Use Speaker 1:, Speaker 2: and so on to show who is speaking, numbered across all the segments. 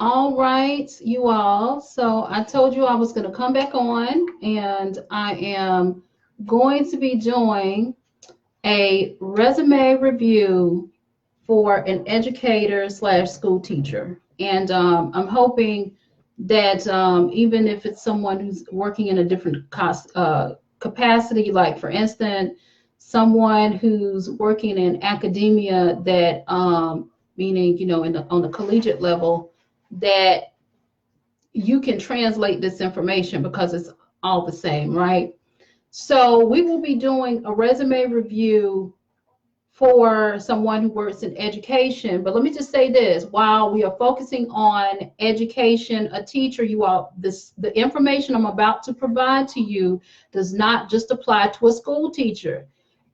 Speaker 1: All right, you all. So I told you I was going to come back on, and I am going to be doing a resume review for an educator slash school teacher. And I'm hoping that even if it's someone who's working in a different capacity, like for instance, someone who's working in academia that, meaning, on the collegiate level, that you can translate this information because it's all the same, right? So we will be doing a resume review for someone who works in education. But let me just say this, while we are focusing on education, a teacher, you all, the information I'm about to provide to you does not just apply to a school teacher.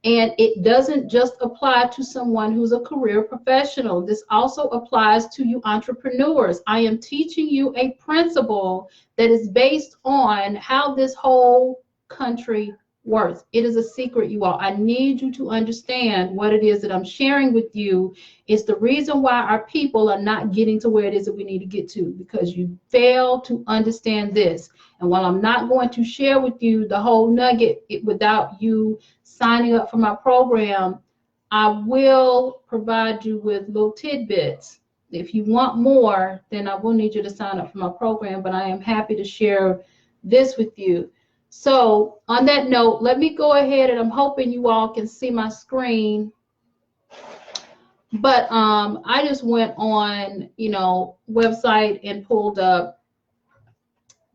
Speaker 1: And it doesn't just apply to someone who's a career professional. This also applies to you entrepreneurs. I am teaching you a principle that is based on how this whole country worth. It is a secret, you all. I need you to understand what it is that I'm sharing with you. It's the reason why our people are not getting to where it is that we need to get to, because you fail to understand this. And while I'm not going to share with you the whole nugget without you signing up for my program, I will provide you with little tidbits. If you want more, then I will need you to sign up for my program, but I am happy to share this with you. So on that note, let me go ahead, and I'm hoping you all can see my screen. But I just went on, website and pulled up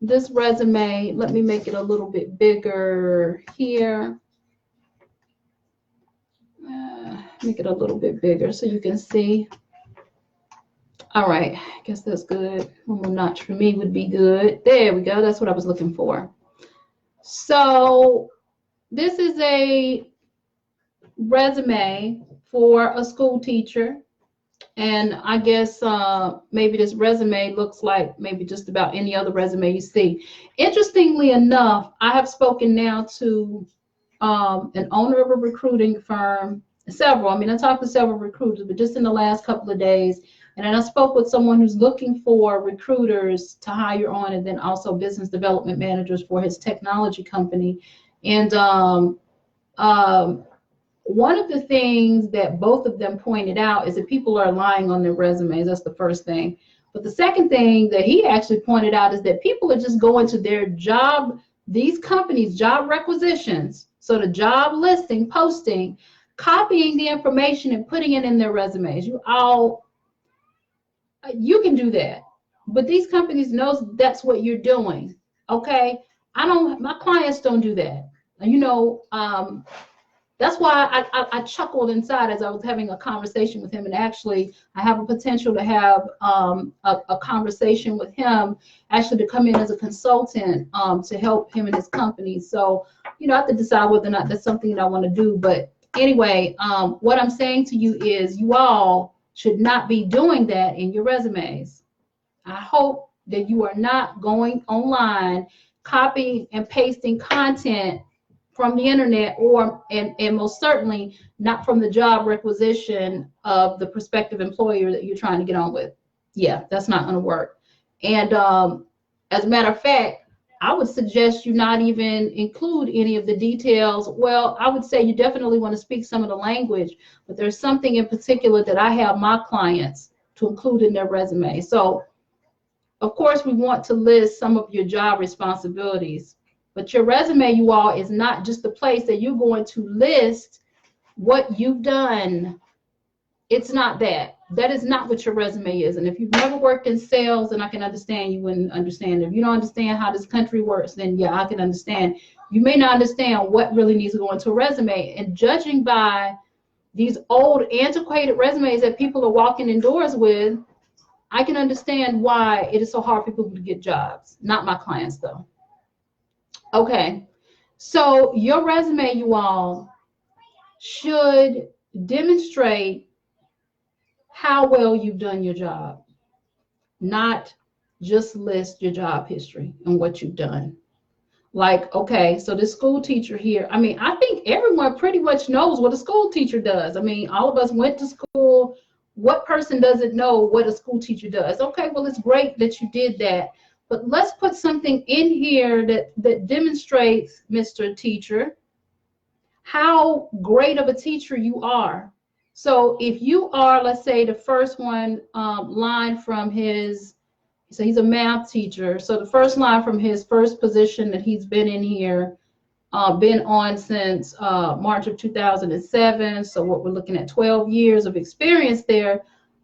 Speaker 1: this resume. Let me make it a little bit bigger here. Make it a little bit bigger so you can see. All right, I guess that's good. One more notch for me would be good. There we go. That's what I was looking for. So this is a resume for a school teacher. And I guess maybe this resume looks like maybe just about any other resume you see. Interestingly enough, I have spoken now to an owner of a recruiting firm, several. I mean, I talked to several recruiters, but just in the last couple of days. And then I spoke with someone who's looking for recruiters to hire on, and then also business development managers for his technology company. And one of the things that both of them pointed out is that people are lying on their resumes. That's the first thing. But the second thing that he actually pointed out is that people are just going to their job, these companies' job requisitions, so the job listing, posting, copying the information and putting it in their resumes. You can do that, but these companies know that's what you're doing. Okay, my clients don't do that. That's why I chuckled inside as I was having a conversation with him. And actually, I have a potential to have a conversation with him, actually to come in as a consultant to help him and his company. So, I have to decide whether or not that's something that I want to do. But anyway, what I'm saying to you is you all should not be doing that in your resumes. I hope that you are not going online, copying and pasting content from the internet, and most certainly not from the job requisition of the prospective employer that you're trying to get on with. Yeah, that's not going to work. And as a matter of fact, I would suggest you not even include any of the details. Well, I would say you definitely want to speak some of the language, but there's something in particular that I have my clients to include in their resume. So, of course, we want to list some of your job responsibilities, but your resume, you all, is not just the place that you're going to list what you've done. It's not that. That is not what your resume is. And if you've never worked in sales, then I can understand you wouldn't understand. If you don't understand how this country works, then yeah, I can understand. You may not understand what really needs to go into a resume. And judging by these old, antiquated resumes that people are walking indoors with, I can understand why it is so hard for people to get jobs. Not my clients, though. Okay, so your resume, you all, should demonstrate how well you've done your job, not just list your job history and what you've done. Like, okay, so this school teacher here, I mean, I think everyone pretty much knows what a school teacher does. I mean, all of us went to school, what person doesn't know what a school teacher does? Okay, well, it's great that you did that, but let's put something in here that demonstrates, Mr. Teacher, how great of a teacher you are. So if you are, let's say, the first one line from his, so he's a math teacher. So the first line from his first position that he's been in here, been on since March of 2007. So what we're looking at, 12 years of experience there.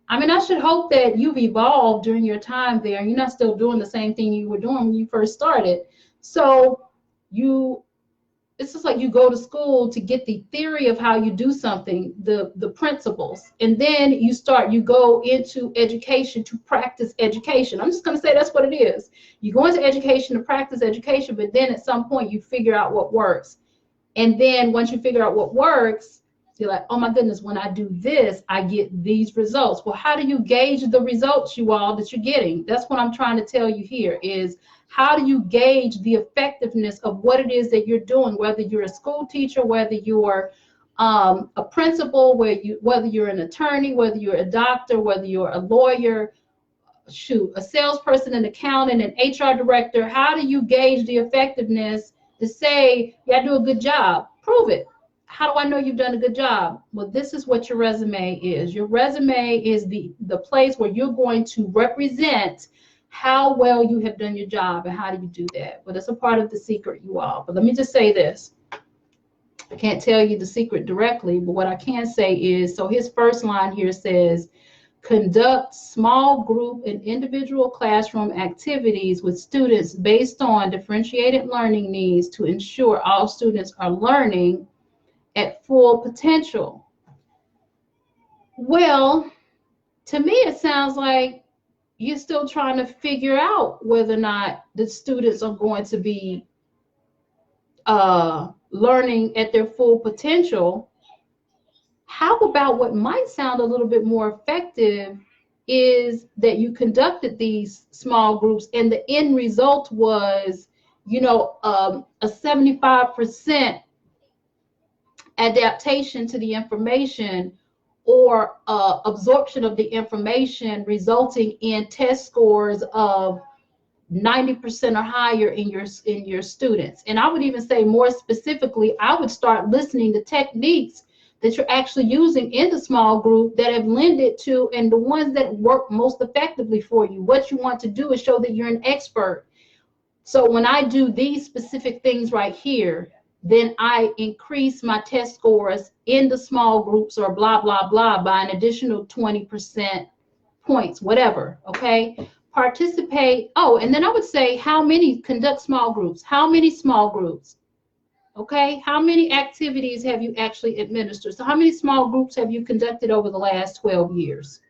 Speaker 1: I mean, I should hope that you've evolved during your time there and you're not still doing the same thing you were doing when you first started. So it's just like you go to school to get the theory of how you do something, the principles, and then you go into education to practice education. I'm just going to say that's what it is. You go into education to practice education, but then at some point you figure out what works. And then once you figure out what works, you're like, oh my goodness, when I do this, I get these results. Well, how do you gauge the results, you all, that you're getting? That's what I'm trying to tell you here is, how do you gauge the effectiveness of what it is that you're doing, whether you're a school teacher, whether you're a principal, whether you're an attorney, whether you're a doctor, whether you're a lawyer, a salesperson, an accountant, an HR director? How do you gauge the effectiveness to say, yeah, I do a good job? Prove it. How do I know you've done a good job? Well, this is what your resume is. Your resume is the place where you're going to represent how well you have done your job. And how do you do that? Well, that's a part of the secret, you all. But let me just say this. I can't tell you the secret directly, but what I can say is, so his first line here says, conduct small group and individual classroom activities with students based on differentiated learning needs to ensure all students are learning at full potential. Well, to me, it sounds like you're still trying to figure out whether or not the students are going to be learning at their full potential. How about what might sound a little bit more effective is that you conducted these small groups and the end result was, a 75% adaptation to the information, or absorption of the information, resulting in test scores of 90% or higher in your students. And I would even say more specifically, I would start listening to techniques that you're actually using in the small group that have lended to, and the ones that work most effectively for you. What you want to do is show that you're an expert. So when I do these specific things right here, then I increase my test scores in the small groups or blah, blah, blah by an additional 20% points, whatever, okay? Participate. Oh, and then I would say, how many conduct small groups? How many small groups? Okay, how many activities have you actually administered? So how many small groups have you conducted over the last 12 years?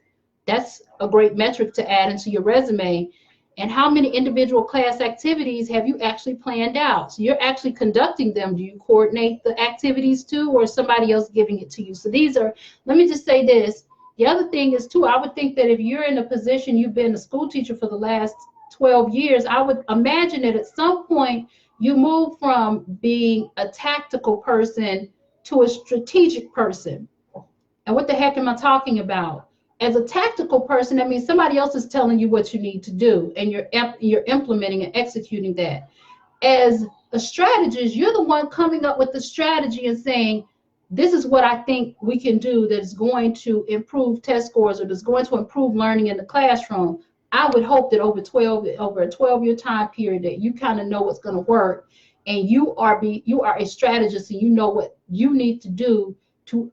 Speaker 1: That's a great metric to add into your resume. And how many individual class activities have you actually planned out? So you're actually conducting them. Do you coordinate the activities too, or is somebody else giving it to you? So these are, let me just say this. The other thing is too, I would think that if you're in a position, you've been a school teacher for the last 12 years, I would imagine that at some point you move from being a tactical person to a strategic person. And what the heck am I talking about? As a tactical person, that means somebody else is telling you what you need to do, and you're implementing and executing that. As a strategist, you're the one coming up with the strategy and saying, this is what I think we can do that is going to improve test scores or that's going to improve learning in the classroom. I would hope that over a 12-year time period that you kind of know what's going to work, and you are a strategist, and you know what you need to do to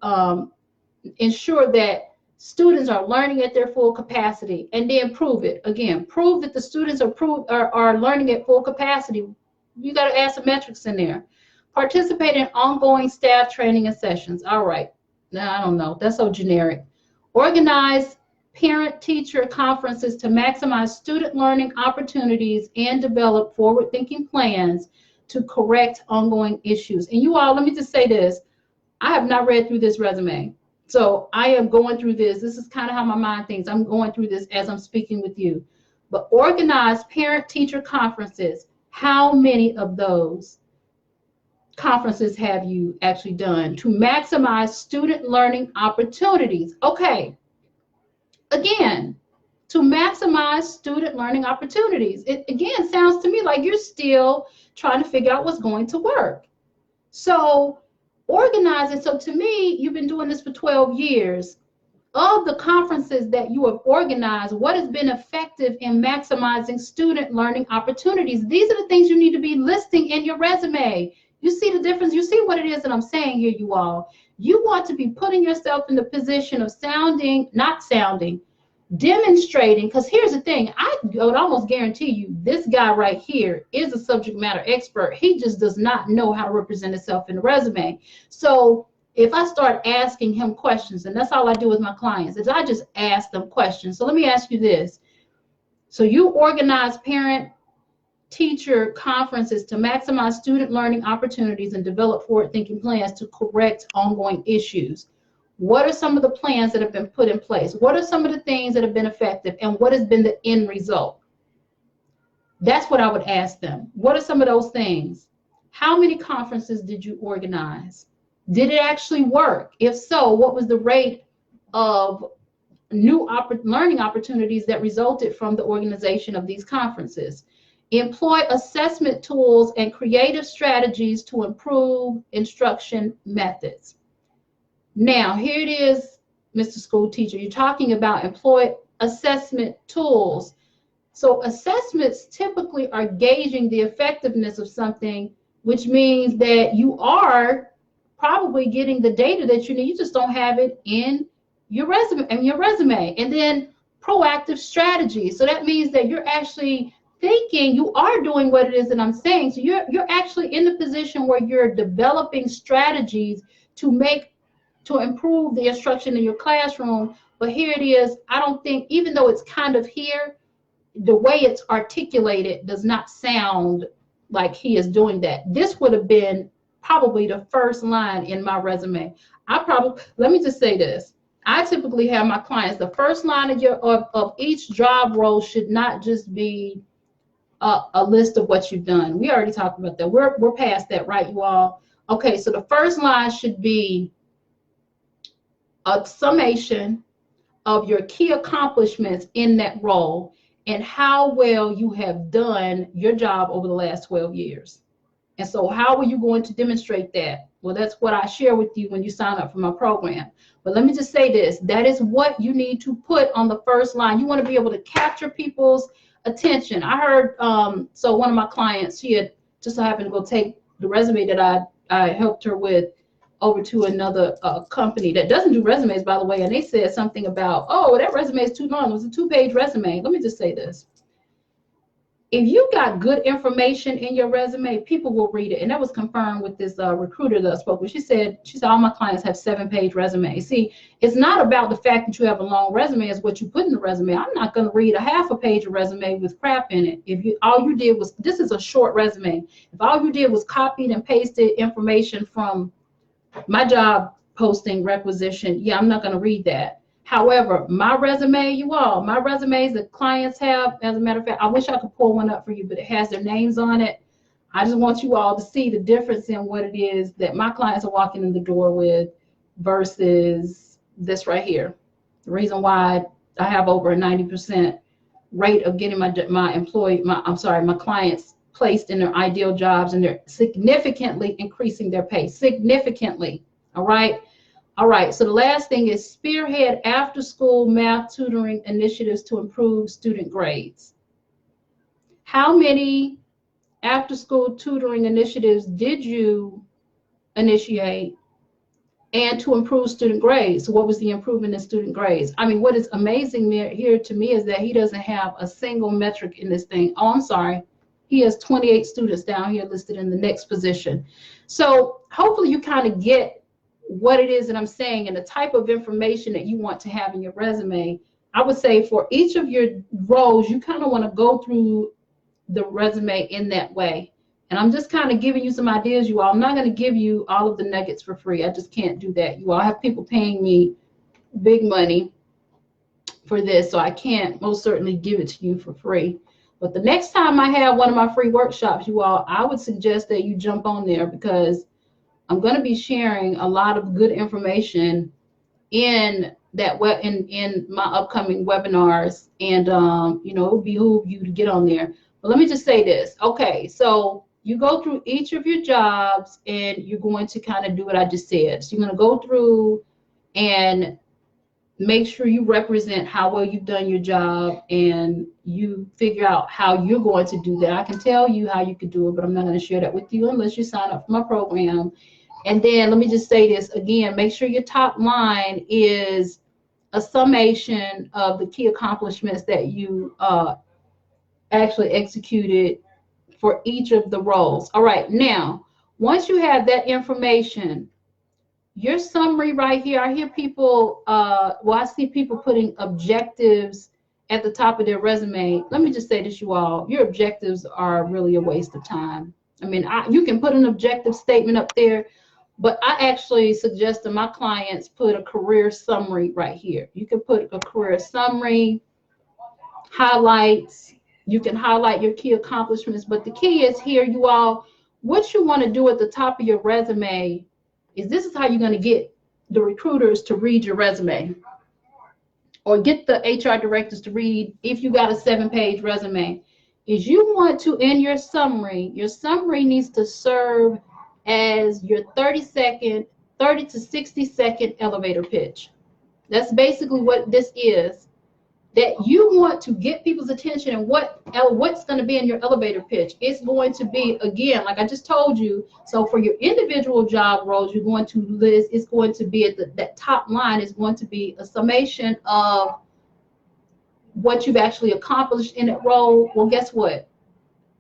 Speaker 1: ensure that students are learning at their full capacity, and then prove it. Again, prove that the students are learning at full capacity. You got to add some metrics in there. Participate in ongoing staff training and sessions. All right. Now, I don't know. That's so generic. Organize parent-teacher conferences to maximize student learning opportunities and develop forward-thinking plans to correct ongoing issues. And you all, let me just say this. I have not read through this resume. So I am going through this. This is kind of how my mind thinks. I'm going through this as I'm speaking with you. But organize parent-teacher conferences. How many of those conferences have you actually done to maximize student learning opportunities? Okay. again, to maximize student learning opportunities. It again sounds to me like you're still trying to figure out what's going to work. So organizing, so to me, you've been doing this for 12 years. Of the conferences that you have organized, what has been effective in maximizing student learning opportunities? These are the things you need to be listing in your resume. You see the difference? You see what it is that I'm saying here, you all. You want to be putting yourself in the position of demonstrating, because here's the thing, I would almost guarantee you this guy right here is a subject matter expert. He just does not know how to represent himself in the resume. So if I start asking him questions, and that's all I do with my clients, is I just ask them questions. So let me ask you this. So you organize parent-teacher conferences to maximize student learning opportunities and develop forward-thinking plans to correct ongoing issues. What are some of the plans that have been put in place? What are some of the things that have been effective? And what has been the end result? That's what I would ask them. What are some of those things? How many conferences did you organize? Did it actually work? If so, what was the rate of new learning opportunities that resulted from the organization of these conferences? Employ assessment tools and creative strategies to improve instruction methods. Now, here it is, Mr. School Teacher. You're talking about employ assessment tools. So assessments typically are gauging the effectiveness of something, which means that you are probably getting the data that you need. You just don't have it in your resume. And then proactive strategy. So that means that you're actually thinking, you are doing what it is that I'm saying. So you're actually in the position where you're developing strategies to improve the instruction in your classroom. But here it is. I don't think, even though it's kind of here, the way it's articulated does not sound like he is doing that. This would have been probably the first line in my resume. Let me just say this. I typically have my clients, the first line of each job role should not just be a list of what you've done. We already talked about that. We're past that, right, you all? Okay, so the first line should be a summation of your key accomplishments in that role and how well you have done your job over the last 12 years. And so how are you going to demonstrate that? Well, that's what I share with you when you sign up for my program. But let me just say this. That is what you need to put on the first line. You want to be able to capture people's attention. I heard, so one of my clients, she had just so happened to go take the resume that I helped her with over to another company that doesn't do resumes, by the way, and they said something about, oh, that resume is too long. It was a 2-page resume. Let me just say this. If you got good information in your resume, people will read it. And that was confirmed with this recruiter that I spoke with. She said all my clients have 7-page resumes. See, it's not about the fact that you have a long resume, it's what you put in the resume. I'm not going to read a half a page of resume with crap in it. If all you did was, this is a short resume. If all you did was copied and pasted information from my job posting requisition, yeah, I'm not going to read that. However, my resume, you all, my resumes that clients have, as a matter of fact, I wish I could pull one up for you, but it has their names on it. I just want you all to see the difference in what it is that my clients are walking in the door with versus this right here. The reason why I have over a 90% rate of getting my clients placed in their ideal jobs, and they're significantly increasing their pay, significantly, all right? All right, so the last thing is spearhead after-school math tutoring initiatives to improve student grades. How many after-school tutoring initiatives did you initiate and to improve student grades? So what was the improvement in student grades? I mean, what is amazing here to me is that he doesn't have a single metric in this thing. Oh, I'm sorry. He has 28 students down here listed in the next position. So hopefully you kind of get what it is that I'm saying and the type of information that you want to have in your resume. I would say for each of your roles, you kind of want to go through the resume in that way. And I'm just kind of giving you some ideas, you all. I'm not going to give you all of the nuggets for free. I just can't do that. You all have people paying me big money for this, so I can't most certainly give it to you for free. But the next time I have one of my free workshops, you all, I would suggest that you jump on there, because I'm going to be sharing a lot of good information in that in my upcoming webinars, and you know, it would behoove you to get on there. But let me just say this. Okay, so you go through each of your jobs and you're going to kind of do what I just said. So you're going to go through and make sure you represent how well you've done your job, and you figure out how you're going to do that. I can tell you how you could do it, but I'm not going to share that with you unless you sign up for my program. And then let me just say this again, make sure your top line is a summation of the key accomplishments that you actually executed for each of the roles. All right, now, once you have that information, your summary right here, I hear people, well, I see people putting objectives at the top of their resume. Let me just say this, you all, your objectives are really a waste of time. I mean, you can put an objective statement up there, but I actually suggest to my clients put a career summary right here. You can put a career summary, highlights, you can highlight your key accomplishments, but the key is here, you all, what you want to do at the top of your resume is this is how you're going to get the recruiters to read your resume, or get the HR directors to read if you got a 7-page resume, is you want to, in your summary needs to serve as your 30 to 60 second elevator pitch. That's basically what this is, that you want to get people's attention. And what's going to be in your elevator pitch? It's going to be, again, like I just told you, so for your individual job roles, you're going to list, it's going to be at that top line is going to be a summation of what you've actually accomplished in that role. Well, guess what?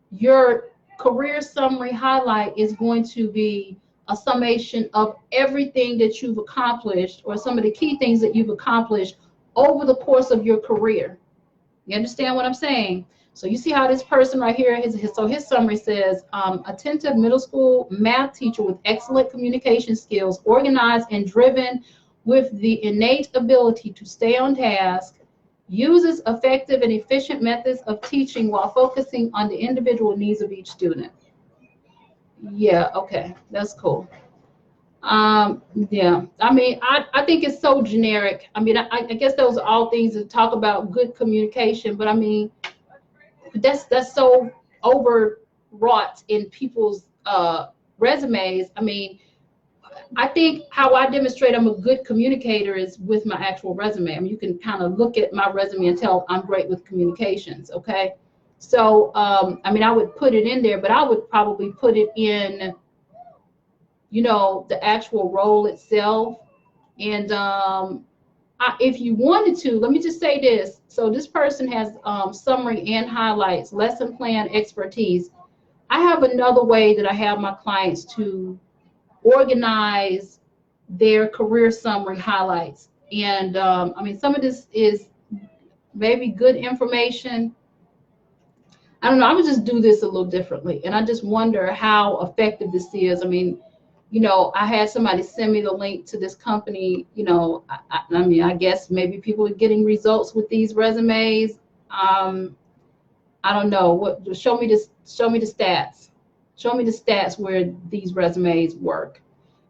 Speaker 1: Your career summary highlight is going to be a summation of everything that you've accomplished, or some of the key things that you've accomplished over the course of your career. You understand what I'm saying? So you see how this person right here, his summary says, attentive middle school math teacher with excellent communication skills, organized and driven with the innate ability to stay on task, uses effective and efficient methods of teaching while focusing on the individual needs of each student. Yeah, okay, that's cool. Yeah, I mean, I think it's so generic. I mean, I guess those are all things that talk about good communication, but I mean, that's so overwrought in people's resumes. I mean, I think how I demonstrate I'm a good communicator is with my actual resume. I mean, you can kind of look at my resume and tell I'm great with communications, okay? So, I mean, I would put it in there, but I would probably put it in, you know, the actual role itself. And if you wanted to, let me just say this. So this person has summary and highlights, lesson plan, expertise. I have another way that I have my clients to organize their career summary highlights. And I mean, some of this is maybe good information. I don't know, I would just do this a little differently. And I just wonder how effective this is. I mean, you know, I had somebody send me the link to this company. You know, I mean, I guess maybe people are getting results with these resumes. I don't know. What? Show me this. Show me the stats. Show me the stats where these resumes work.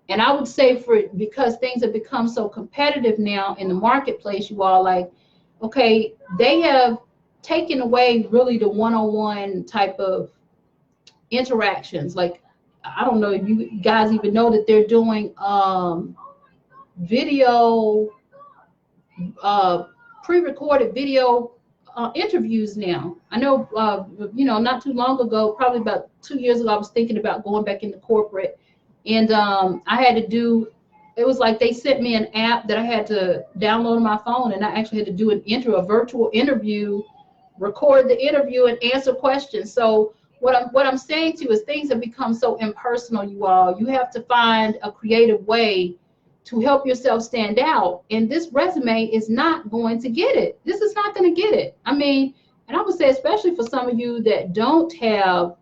Speaker 1: And I would say because things have become so competitive now in the marketplace, you all, like, okay, they have taken away really the one-on-one type of interactions. Like, I don't know if you guys even know that they're doing video, pre-recorded video interviews now. I know, you know, not too long ago, probably about 2 years ago, I was thinking about going back into corporate, and I had to do, it was like they sent me an app that I had to download on my phone, and I actually had to do a virtual interview, record the interview, and answer questions. So what I'm saying to you is things have become so impersonal, you all. You have to find a creative way to help yourself stand out. And this resume is not going to get it. This is not going to get it. I mean, and I would say, especially for some of you that don't have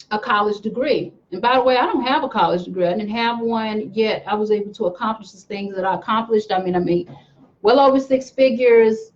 Speaker 1: a college degree. And by the way, I don't have a college degree. I didn't have one yet. I was able to accomplish the things that I accomplished. I mean, well over 6 figures,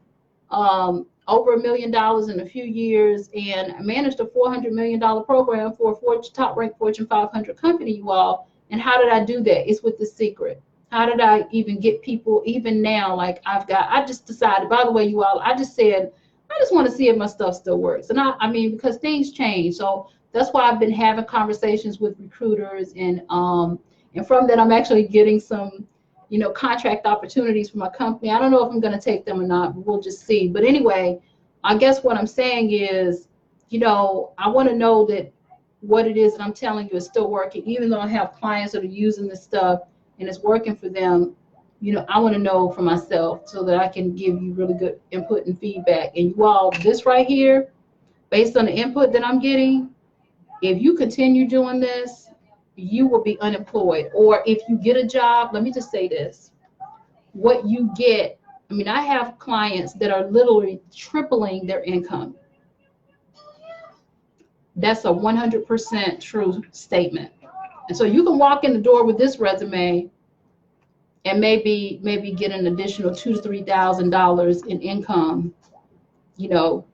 Speaker 1: over $1 million in a few years, and I managed a $400 million program for a top-ranked Fortune 500 company, you all. And how did I do that? It's with the secret. How did I even get people even now? Like I just decided, by the way, you all, I just said, I just want to see if my stuff still works. And I mean, because things change. So that's why I've been having conversations with recruiters, and from that, I'm actually getting some, you know, contract opportunities for my company. I don't know if I'm going to take them or not, but we'll just see. But anyway, I guess what I'm saying is, you know, I want to know that what it is that I'm telling you is still working, even though I have clients that are using this stuff and it's working for them. You know, I want to know for myself so that I can give you really good input and feedback. And you all, this right here, based on the input that I'm getting, if you continue doing this, you will be unemployed. Or if you get a job, let me just say this, what you get, I mean, I have clients that are literally tripling their income. That's a 100% true statement. And so you can walk in the door with this resume and maybe get an additional $2,000 to $3,000 in income, you know,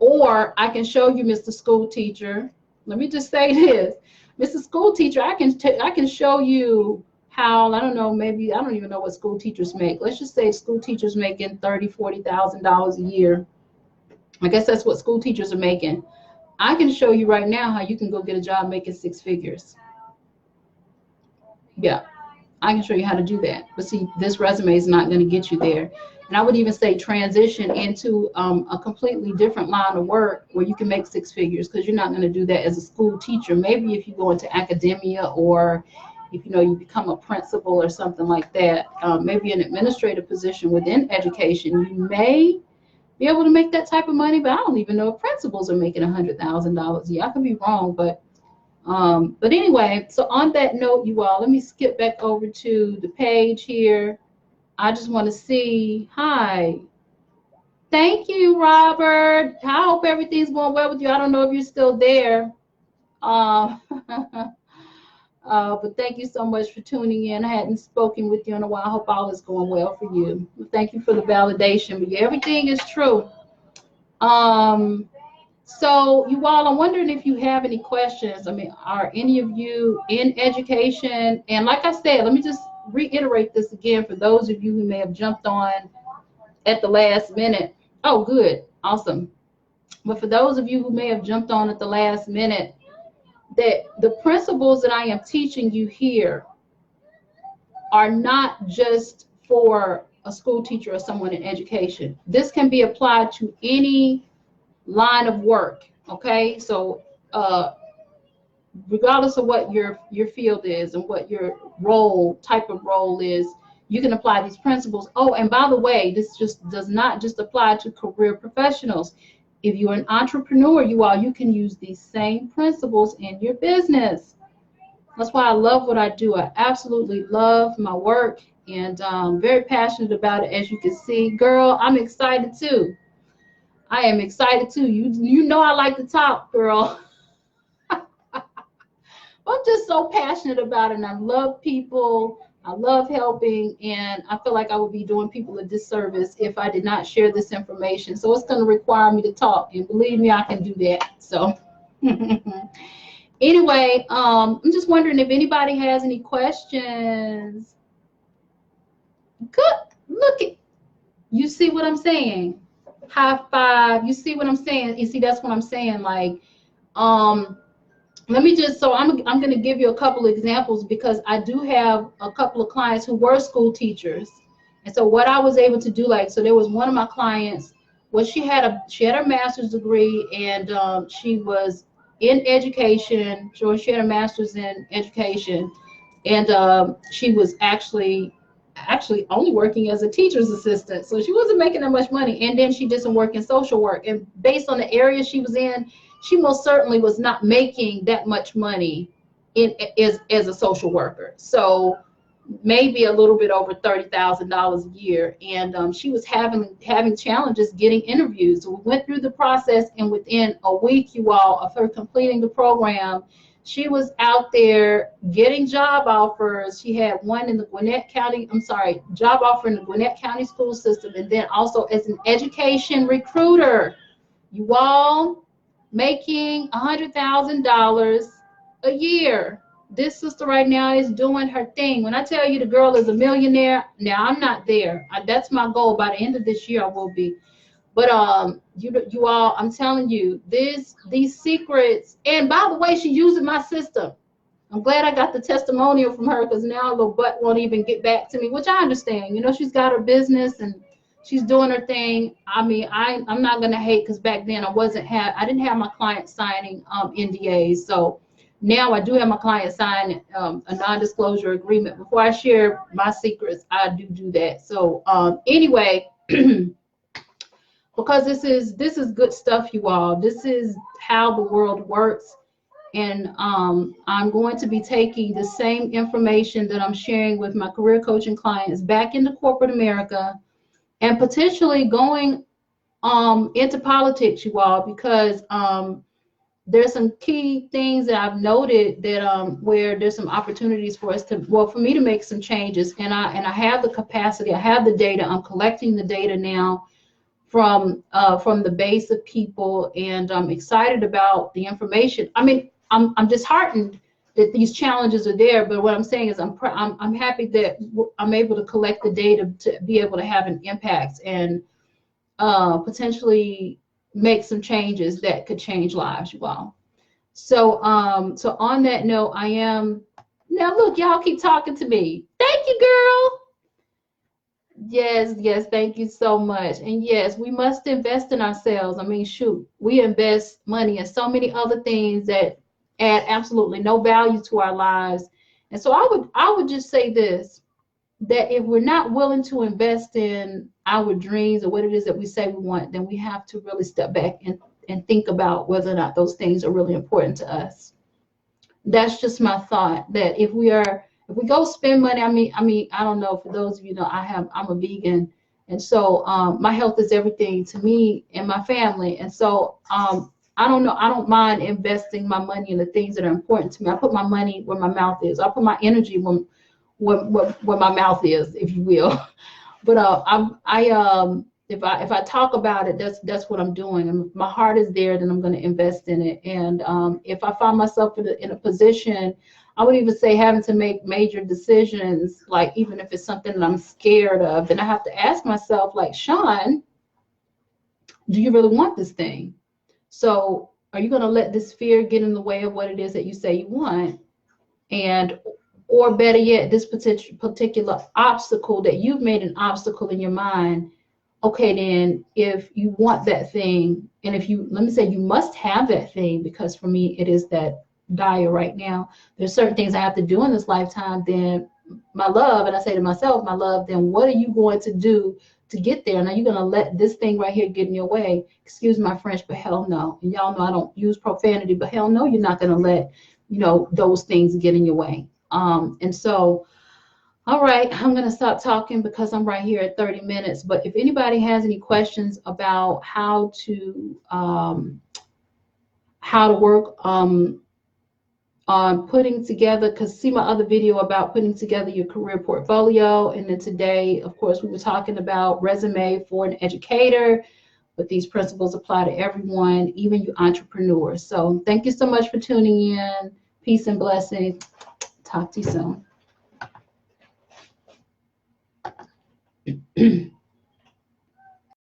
Speaker 1: or I can show you, Mr. School Teacher. Let me just say this, Mr. School Teacher, I can show you how, I don't know, maybe, I don't even know what school teachers make. Let's just say school teachers making $30,000, $40,000 a year. I guess that's what school teachers are making. I can show you right now how you can go get a job making 6 figures. Yeah, I can show you how to do that. But see, this resume is not going to get you there. And I would even say transition into a completely different line of work where you can make 6 figures, because you're not going to do that as a school teacher. Maybe if you go into academia, or if you know you become a principal or something like that, maybe an administrative position within education, you may be able to make that type of money. But I don't even know if principals are making $100,000 a year. I could be wrong, but anyway, so on that note, you all, let me skip back over to the page here. I just want to see, hi. Thank you, Robert. I hope everything's going well with you. I don't know if you're still there. But thank you so much for tuning in. I hadn't spoken with you in a while. I hope all is going well for you. Thank you for the validation. But yeah, everything is true. So you all, I'm wondering if you have any questions. I mean, are any of you in education? And like I said, let me just reiterate this again for those of you who may have jumped on at the last minute. Oh, good. Awesome. But for those of you who may have jumped on at the last minute, that the principles that I am teaching you here are not just for a school teacher or someone in education. This can be applied to any line of work. Okay, so regardless of what your field is and what your type of role is, you can apply these principles. Oh, and by the way, this just does not just apply to career professionals. If you're an entrepreneur, you can use these same principles in your business. That's why I love what I do. I absolutely love my work, and I'm very passionate about it, as you can see. Girl, I'm excited too. I am excited too. You know I like to talk, girl. I'm just so passionate about it, and I love people. I love helping, and I feel like I would be doing people a disservice if I did not share this information. So it's going to require me to talk, and believe me, I can do that. So anyway, I'm just wondering if anybody has any questions. Good. Look at, you see what I'm saying? High five. You see what I'm saying? You see, that's what I'm saying. Like, let me just, so I'm going to give you a couple of examples, because I do have a couple of clients who were school teachers. And so what I was able to do, like, so there was one of my clients, well, she had a master's degree, and she was in education. So she had a master's in education, and she was actually only working as a teacher's assistant. So she wasn't making that much money. And then she did some work in social work. And based on the area she was in, she most certainly was not making that much money as a social worker. So maybe a little bit over $30,000 a year. And she was having challenges getting interviews. So we went through the process, and within a week, you all, of her completing the program, she was out there getting job offers. She had one in the job offer in the Gwinnett County school system, and then also as an education recruiter. You all, making $100,000 a year. this sister right now is doing her thing. When I tell you the girl is a millionaire, now I'm not there. That's my goal. By the end of this year, I will be. But you all, I'm telling you, these secrets. And by the way, she's using my system. I'm glad I got the testimonial from her, because now the butt won't even get back to me, which I understand. You know, she's got her business and she's doing her thing. I mean, I'm not gonna hate, because back then I didn't have my clients signing NDAs. So now I do have my client sign a non-disclosure agreement. Before I share my secrets, I do that. So anyway, because this is good stuff, you all. This is how the world works. And I'm going to be taking the same information that I'm sharing with my career coaching clients back into corporate America, and potentially going into politics, you all, because there's some key things that I've noted that where there's some opportunities for us to, well, for me to make some changes. And I have the capacity, I have the data, I'm collecting the data now from the base of people, and I'm excited about the information. I mean, I'm disheartened that these challenges are there, but what I'm saying is I'm happy that I'm able to collect the data to be able to have an impact and potentially make some changes that could change lives, you all. So so on that note, I am now, look, y'all keep talking to me. Thank you, girl. Yes, thank you so much. And yes, we must invest in ourselves. I mean, shoot, we invest money in so many other things that add absolutely no value to our lives. And so I would just say this, that if we're not willing to invest in our dreams or what it is that we say we want, then we have to really step back and think about whether or not those things are really important to us. That's just my thought, that if we go spend money, I mean, I don't know, for those of you know, I'm a vegan, and so my health is everything to me and my family. And so I don't mind investing my money in the things that are important to me. I put my money where my mouth is. I put my energy where my mouth is, if you will. But if I talk about it, that's what I'm doing. And if my heart is there, then I'm going to invest in it. And if I find myself in a position, I would even say having to make major decisions, like even if it's something that I'm scared of, then I have to ask myself, like, Chawn, do you really want this thing? So are you going to let this fear get in the way of what it is that you say you want? And or better yet, this particular obstacle that you've made an obstacle in your mind. Okay, then if you want that thing, and if you, let me say, you must have that thing, because for me it is that dire right now. There's certain things I have to do in this lifetime. Then my love, and I say to myself, my love, then what are you going to do to get there? And are you going to let this thing right here get in your way? Excuse my French, but hell no. And y'all know I don't use profanity, but hell no, you're not going to let, you know, those things get in your way. And so, all right, I'm going to stop talking because I'm right here at 30 minutes. But if anybody has any questions about how to work on putting together, because see my other video about putting together your career portfolio. And then today, of course, we were talking about resume for an educator, but these principles apply to everyone, even you entrepreneurs. So thank you so much for tuning in. Peace and blessings. Talk to you soon.